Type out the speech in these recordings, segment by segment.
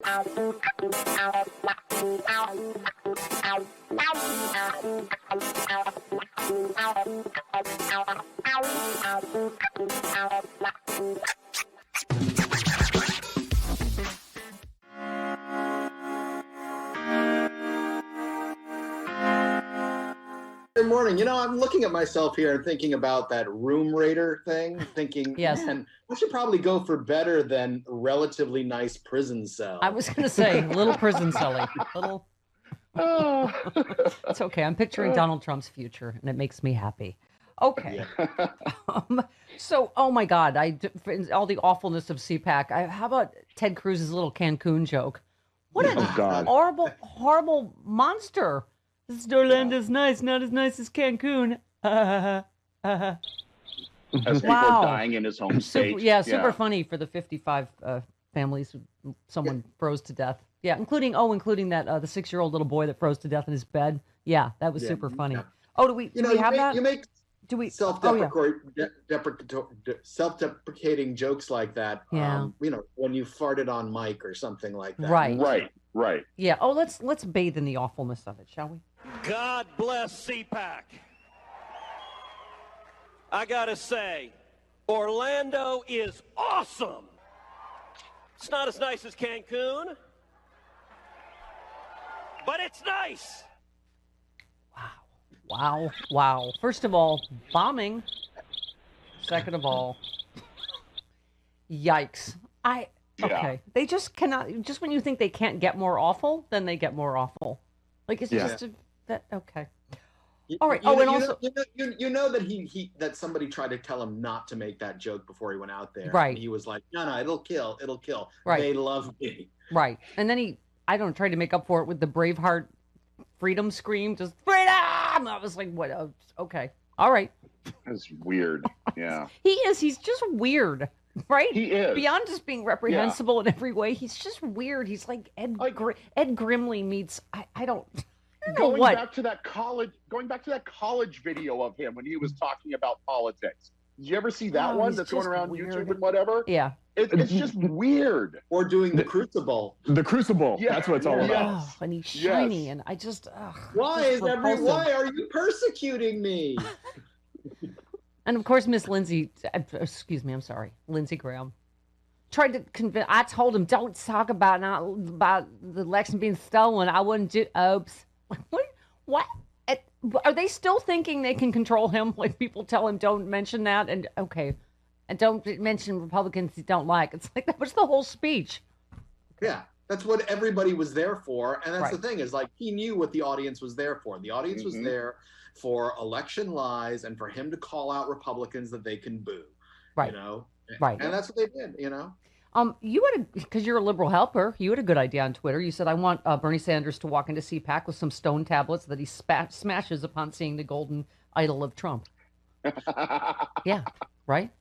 Good morning. You know, I'm looking at myself here and thinking about that room raider thing, thinking, yes, man, I should probably go for better than relatively nice prison cell. I was going to say little prison celly. Little. It's okay. I'm picturing Donald Trump's future, and it makes me happy. Okay. Yeah. So, oh my God, all the awfulness of CPAC. How about Ted Cruz's little Cancun joke? What a horrible, horrible monster. This Orlando's nice, not as nice as Cancun. As people are dying in his home state. Super funny for the 55 families who someone froze to death. Yeah, including that the 6-year-old little boy that froze to death in his bed. Yeah, that was super funny. Yeah. Oh, do we have that? You make self-deprecating jokes like that. Yeah. When you farted on mic or something like that. Right. Yeah. Oh, let's bathe in the awfulness of it, shall we? God bless CPAC. I gotta say, Orlando is awesome. It's not as nice as Cancun, but it's nice. Wow. First of all, bombing. Second of all, yikes. Okay. They just cannot, just when you think they can't get more awful, then they get more awful. Like, it's just okay. All right. You know that that somebody tried to tell him not to make that joke before he went out there. Right. And he was like, no, it'll kill. Right. They love me. Right. And then tried to make up for it with the Braveheart freedom scream, just freedom. I was like, what? Okay. All right. That's weird. Yeah. He is. He's just weird. Right? He is. Beyond just being reprehensible in every way, he's just weird. He's like Ed Grimley meets, I don't know going what. Back to that college video of him when he was talking about politics. Did you ever see that one that's going around weird. YouTube and whatever? Yeah. It's just weird. Or doing the Crucible. The Crucible. Yeah. That's what it's all about. Oh, and he's shiny, and I just why are you persecuting me? And of course, Miss Lindsay, Lindsey Graham, tried to convince. I told him, don't talk about the election being stolen. I wouldn't do. Oops. What? Are they still thinking they can control him? Like, people tell him, don't mention that, and don't mention Republicans you don't like. It's like, that was the whole speech. Yeah, that's what everybody was there for, and that's the thing is, like, he knew what the audience was there for. The audience was there for election lies and for him to call out Republicans that they can boo. Right. Right. And that's what they did. Because you're a liberal helper, you had a good idea on Twitter. You said, I want Bernie Sanders to walk into CPAC with some stone tablets that he smashes upon seeing the golden idol of Trump. Yeah, right?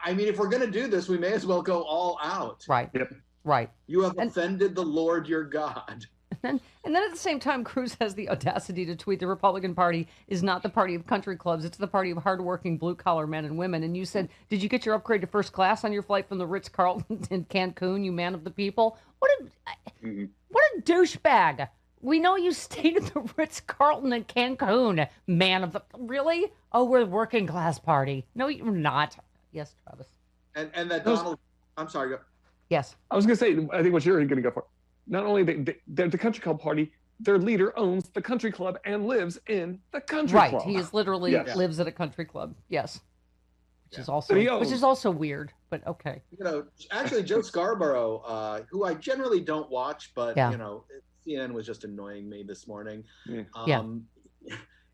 I mean, if we're going to do this, we may as well go all out. Right. Yep. Right. You have offended the Lord your God. And then at the same time, Cruz has the audacity to tweet the Republican Party is not the party of country clubs. It's the party of hardworking blue-collar men and women. And you said, did you get your upgrade to first class on your flight from the Ritz-Carlton in Cancun, you man of the people? What a douchebag. We know you stayed at the Ritz-Carlton in Cancun, man of the... Really? Oh, we're the working class party. No, you're not. Yes, Travis. And that Donald... I'm sorry. Go. Yes. I was going to say, I think what you're going to go for. Not only they're the country club party, their leader owns the country club and lives in the country club. Right, he is literally lives at a country club. Yes, which is also weird, but okay. Actually, Joe Scarborough, who I generally don't watch, but CNN was just annoying me this morning.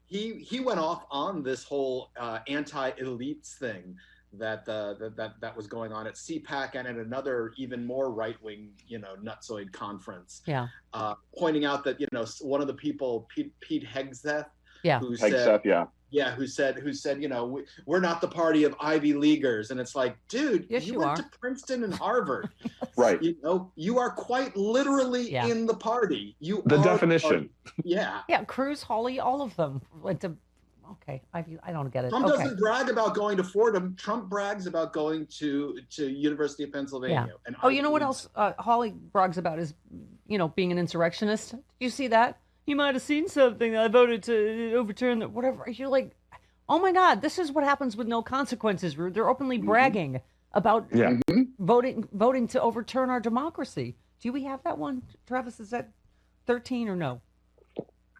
He went off on this whole anti-elites thing that was going on at CPAC and at another even more right-wing, nutsoid conference. Yeah. Pointing out that, one of the people, Pete Hegseth, who said, we're not the party of Ivy Leaguers. And it's like, dude, you went to Princeton and Harvard. Right. You are quite literally in the party. The definition. Yeah. Yeah. Cruz, Hawley, all of them went to okay. I don't get it. Trump okay. doesn't brag about going to Fordham. Trump brags about going to University of Pennsylvania. Yeah. And oh, you know what else Holly brags about is, being an insurrectionist. Did you see that? You might have seen something. I voted to overturn the whatever. You're like, oh my God, this is what happens with no consequences, Rude. They're openly bragging about voting to overturn our democracy. Do we have that one, Travis? Is that 13 or no?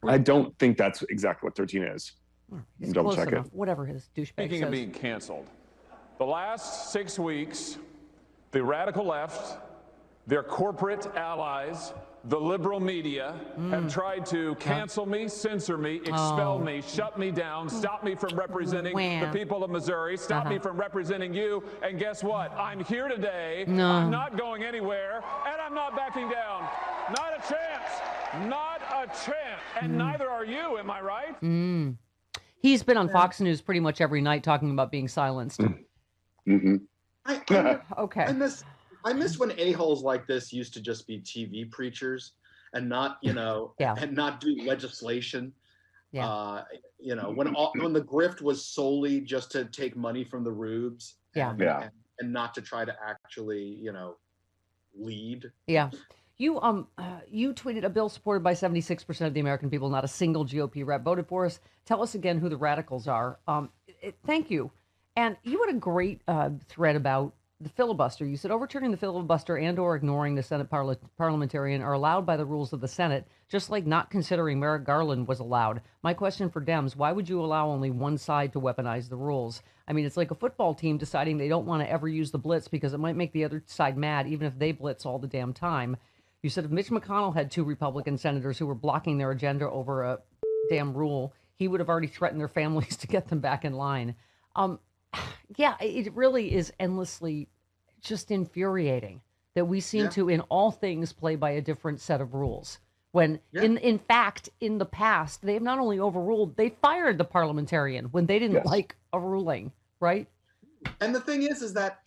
I don't think that's exactly what 13 is. It's Double close check enough. it. Whatever his douchebag Speaking says. of being canceled, the last 6 weeks, the radical left, their corporate allies, the liberal media have tried to cancel me, censor me, expel me, shut me down, stop me from representing the people of Missouri, stop me from representing you. And guess what? I'm here today. I'm not going anywhere, and I'm not backing down. Not a chance. Not a chance. And neither are you, am I right? He's been on Fox News pretty much every night talking about being silenced. Okay. I miss when a-holes like this used to just be TV preachers and not, and not do legislation. Yeah. When the grift was solely just to take money from the rubes and not to try to actually, lead. Yeah. You tweeted a bill supported by 76% of the American people, not a single GOP rep voted for us. Tell us again who the radicals are. Thank you. And you had a great thread about the filibuster. You said overturning the filibuster and or ignoring the Senate parliamentarian are allowed by the rules of the Senate, just like not considering Merrick Garland was allowed. My question for Dems, why would you allow only one side to weaponize the rules? I mean, it's like a football team deciding they don't want to ever use the blitz because it might make the other side mad, even if they blitz all the damn time. You said if Mitch McConnell had 2 Republican senators who were blocking their agenda over a damn rule, he would have already threatened their families to get them back in line. Yeah, it really is endlessly just infuriating that we seem to, in all things, play by a different set of rules. When, in fact, in the past, they have not only overruled, they fired the parliamentarian when they didn't like a ruling, right? And the thing is that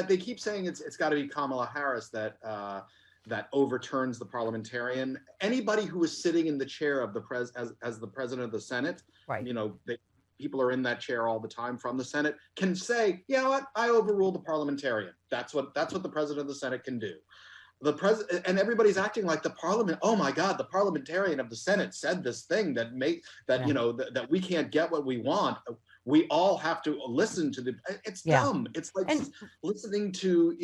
they keep saying it's got to be Kamala Harris that overturns the parliamentarian. Anybody who is sitting in the chair of as the president of the Senate, right? People are in that chair all the time from the Senate, can say, you know what, I overruled the parliamentarian. That's what the president of the Senate can do. And everybody's acting like the parliament. Oh my God, the parliamentarian of the Senate said this thing that that we can't get what we want. We all have to listen to it's dumb. It's like listening to,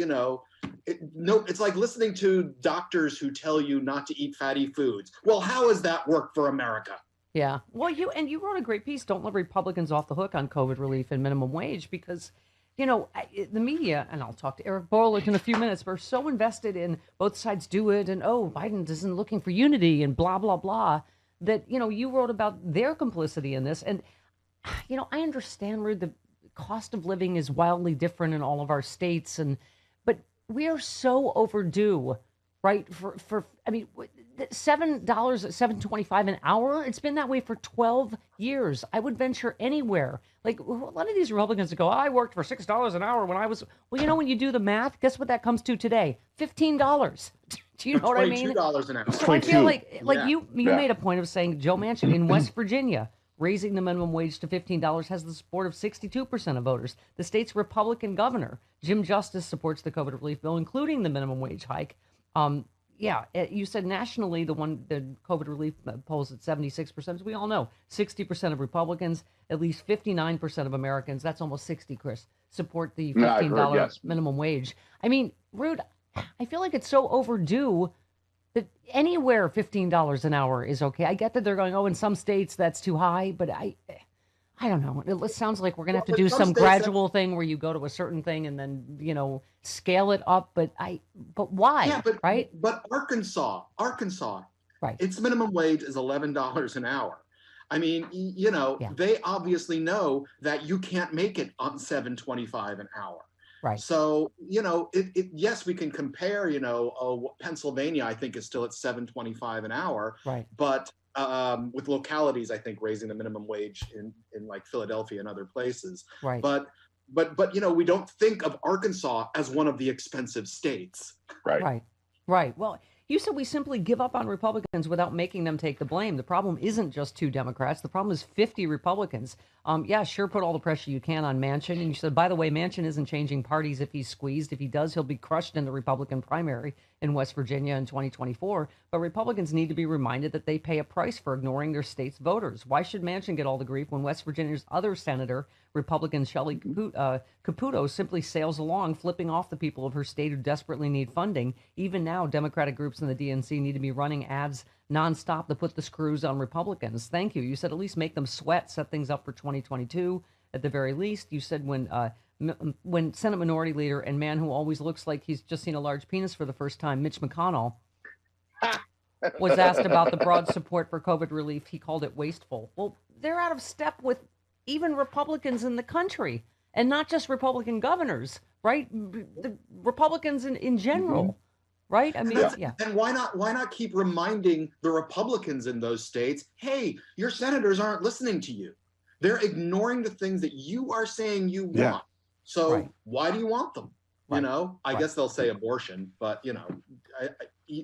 it's like listening to doctors who tell you not to eat fatty foods. Well, how does that work for America? Yeah. Well, you wrote a great piece, Don't Let Republicans Off the Hook on COVID relief and minimum wage, because, the media, and I'll talk to Eric Borlich in a few minutes, but are so invested in both sides do it and, Biden isn't looking for unity and blah, blah, blah, that, you wrote about their complicity in this. And, I understand, Rude, the cost of living is wildly different in all of our states, but we are so overdue, right? For $7 $7.25 an hour. It's been that way for 12 years. I would venture anywhere. Like a lot of these Republicans go, I worked for $6 an hour when I was. Well, when you do the math, guess what that comes to today? $15. Do you know what I mean? $22 an hour. So I feel like you made a point of saying Joe Manchin in West Virginia raising the minimum wage to $15 has the support of 62% of voters. The state's Republican governor, Jim Justice, supports the COVID relief bill, including the minimum wage hike. You said nationally, the COVID relief polls at 76%, as we all know, 60% of Republicans, at least 59% of Americans, that's almost 60, Chris, support the $15 minimum wage. I mean, Rude, I feel like it's so overdue that anywhere $15 an hour is okay. I get that they're going, in some states that's too high, but I don't know. It sounds like we're going to have to do some gradual thing where you go to a certain thing and then, scale it up. But why? Yeah, right? But Arkansas, right? Its minimum wage is $11 an hour. I mean, they obviously know that you can't make it on $7.25 an hour. Right. So, yes, we can compare, Pennsylvania, I think, is still at $7.25 an hour. Right. But with localities, I think, raising the minimum wage in like Philadelphia and other places. Right. But we don't think of Arkansas as one of the expensive states. Right. Right. Well, You said we simply give up on Republicans without making them take the blame. The problem isn't just 2 Democrats. The problem is 50 Republicans. Yeah, sure, put all the pressure you can on Manchin. And you said, by the way, Manchin isn't changing parties if he's squeezed. If he does, he'll be crushed in the Republican primary in West Virginia in 2024. But Republicans need to be reminded that they pay a price for ignoring their state's voters. Why should Manchin get all the grief when West Virginia's other senator, Republican Shelley Caputo, simply sails along, flipping off the people of her state who desperately need funding? Even now, Democratic groups in the DNC need to be running ads nonstop to put the screws on Republicans. Thank you. You said at least make them sweat, set things up for 2022 at the very least. You said when Senate Minority Leader and man who always looks like he's just seen a large penis for the first time, Mitch McConnell, was asked about the broad support for COVID relief, he called it wasteful. Well, they're out of step with even Republicans in the country, and not just Republican governors, right? The Republicans in general. Right? I mean, yeah. And why not keep reminding the Republicans in those states, hey, your senators aren't listening to you. They're ignoring the things that you are saying you want. So why do you want them? You know, I guess they'll say abortion, but you know,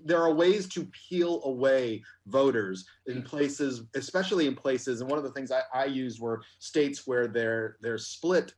there are ways to peel away voters in places, especially in places. And one of the things I used were states where they're split.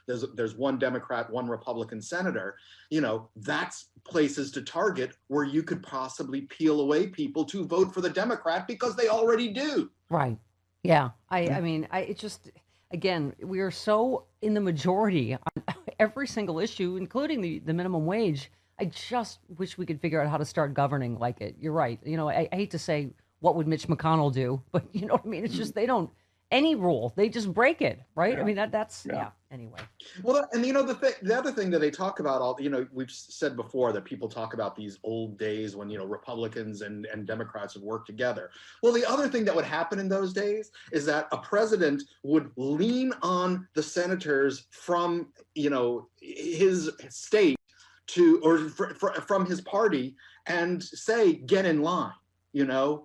There's one Democrat, one Republican senator. You know, that's places to target where you could possibly peel away people to vote for the Democrat because they already do. Right. Yeah. I mean, it just, again, we are so in the majority on every single issue, including the minimum wage. I just wish we could figure out how to start governing like it. You're right. You know, I hate to say what would Mitch McConnell do, but you know what I mean? It's just they don't, any rule, they just break it, right? Yeah. I mean, that's anyway. Well, and you know, the other thing that they talk about, you know, we've said before that people talk about these old days when, you know, Republicans and Democrats would work together. Well, the other thing that would happen in those days is that a president would lean on the senators from, you know, his state from his party and say, get in line, you know,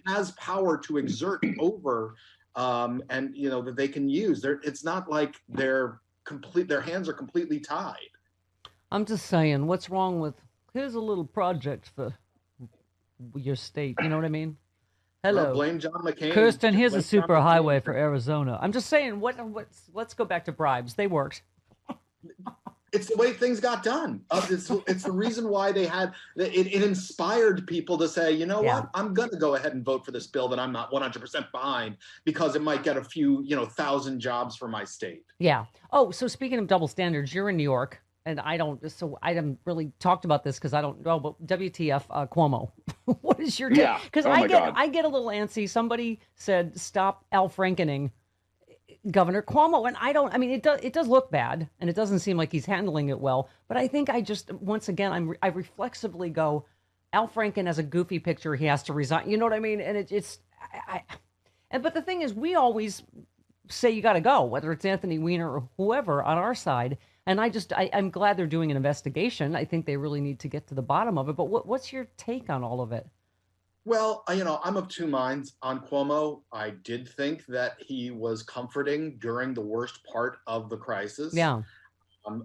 has power to exert over and you know that they can use. It's not like their hands are completely tied. I'm just saying, what's wrong with here's a little project for your state? You know what I mean? Hello, well, blame John McCain. Kirsten, here's a super highway for Arizona. I'm just saying, let's go back to bribes. They worked. It's the way things got done. It's the reason why they had it inspired people to say, you know what, I'm going to go ahead and vote for this bill that I'm not 100% behind because it might get a few, you know, 1,000 jobs for my state. Yeah. Oh, so speaking of double standards, you're in New York, and I haven't really talked about this because I don't know, but WTF Cuomo. What is your take? Because I get a little antsy. Somebody said stop Al Frankening Governor Cuomo, and it does look bad, and it doesn't seem like he's handling it well. But I think once again, I reflexively go, Al Franken has a goofy picture, he has to resign. You know what I mean? And but the thing is, we always say you got to go, whether it's Anthony Weiner or whoever on our side. And I'm glad they're doing an investigation. I think they really need to get to the bottom of it. But what's your take on all of it? Well, you know, I'm of two minds on Cuomo. I did think that he was comforting during the worst part of the crisis. Yeah.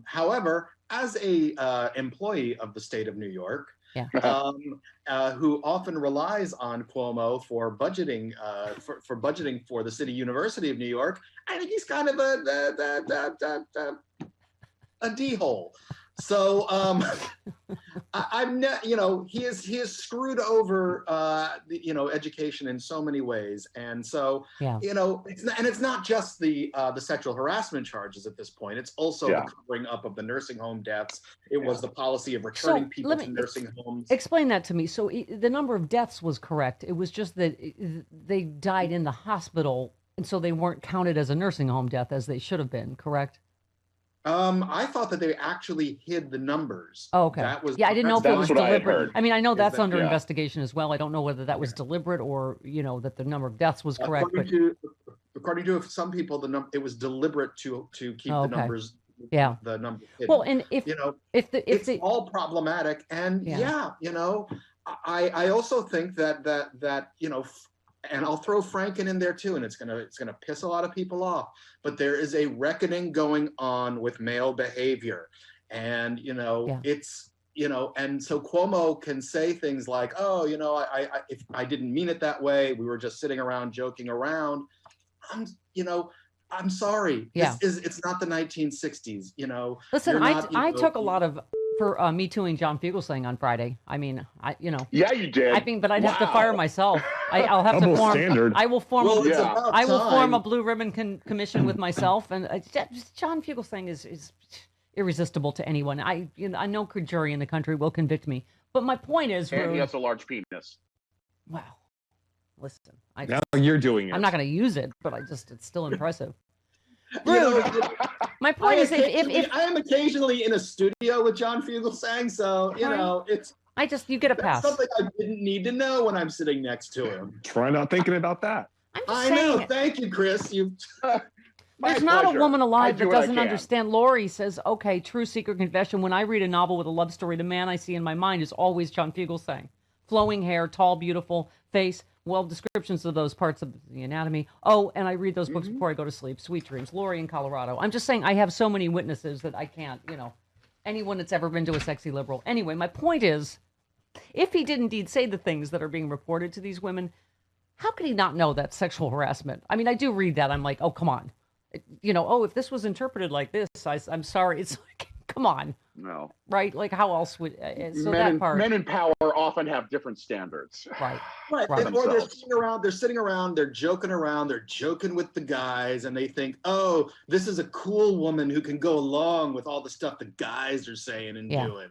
However, as a employee of the state of New York, who often relies on Cuomo for budgeting for budgeting for the City University of New York, I think he's kind of a D-hole. So you know, he has screwed over education in so many ways, and so you know, it's not just the sexual harassment charges at this point. It's also the covering up of the nursing home deaths. It was the policy of returning people to nursing homes. Explain that to me. So the number of deaths was correct. It was just that they died in the hospital, and so they weren't counted as a nursing home death as they should have been. Correct. I thought that they actually hid the numbers. Oh, okay. I didn't know if it was deliberate. I mean, I know that's under investigation as well. I don't know whether that was deliberate or, you know, that the number of deaths was correct. According to some people, it was deliberate to keep the numbers. Yeah. The numbers hidden. Well, and it's all problematic, and you know, I also think that you know. And I'll throw Franken in there too, and it's gonna piss a lot of people off. But there is a reckoning going on with male behavior, and you know, it's and so Cuomo can say things like, oh, if I didn't mean it that way, we were just sitting around joking around. I'm sorry. Yeah. It's not the 1960s, Listen, not, I took a lot of for Me Tooing John Fugelsang on Friday. I mean, Yeah, you did. I mean, but I'd have to fire myself. I'll have to Double form. standard. I will form. Well, it's Yeah. about I will form a time. blue ribbon commission with myself, and John Fugelsang is irresistible to anyone. I no jury in the country will convict me. But my point is, And he Rude, has a large penis. wow. Listen, Now you're doing it. I'm not going to use it, but it's still impressive. You know, My point is, if I am occasionally in a studio with John Fugelsang, so it's you get a that's pass. something I didn't need to know when I'm sitting next to him. Try not thinking about that. I'm just I saying. know. Thank you, Chris. My There's not a pleasure. woman I alive do that what I doesn't can. understand. Lori says, okay, true secret confession. When I read a novel with a love story, the man I see in my mind is always John Fugelsang. Flowing hair, tall, beautiful face, well, descriptions of those parts of the anatomy. Oh, and I read those books before I go to sleep. Sweet dreams. Lori in Colorado. I'm just saying I have so many witnesses that I can't, anyone that's ever been to a sexy liberal. Anyway, my point is, if he did indeed say the things that are being reported to these women, how could he not know that's sexual harassment? I mean, I do read that. I'm like, oh, come on. If this was interpreted like this, I'm sorry. It's like, come on. No. Right? Like, how else would... so men in power often have different standards. Right. Right. Right. Or they're sitting around, they're joking around, they're joking with the guys, and they think, oh, this is a cool woman who can go along with all the stuff the guys are saying and doing.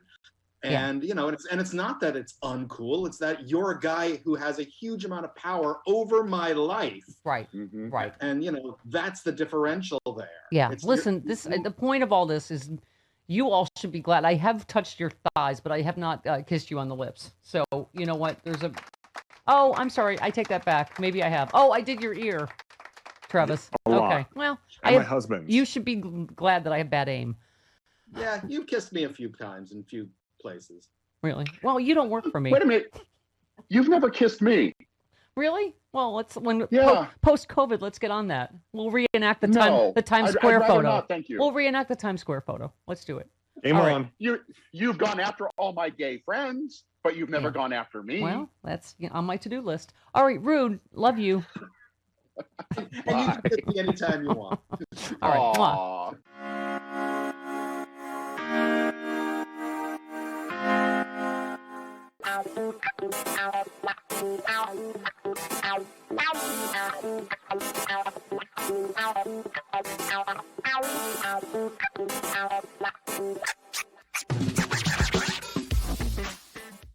And it's not that it's uncool, it's that you're a guy who has a huge amount of power over my life. Right. Mm-hmm. Right. And that's the differential there. Yeah. Listen, the point of all this is you all should be glad. I have touched your thighs, but I have not kissed you on the lips. So, you know what? Oh, I'm sorry. I take that back. Maybe I have. Oh, I did your ear, Travis. A lot. Okay. Well, And my husband's. You should be glad that I have bad aim. Yeah, you've kissed me a few times in a few places. Really? Well, you don't work for me. Wait a minute. You've never kissed me. Really? Well, Yeah. post-COVID, let's get on that. We'll reenact the No. Times I'd Square rather photo. not, thank you. We'll reenact the Times Square photo. Let's do it. Game All on. right. You've gone after all my gay friends, but you've never gone after me. Well, that's on my to-do list. All right, Rude, love you. And you can kiss me anytime you want. All right, come on. Aw. Ow.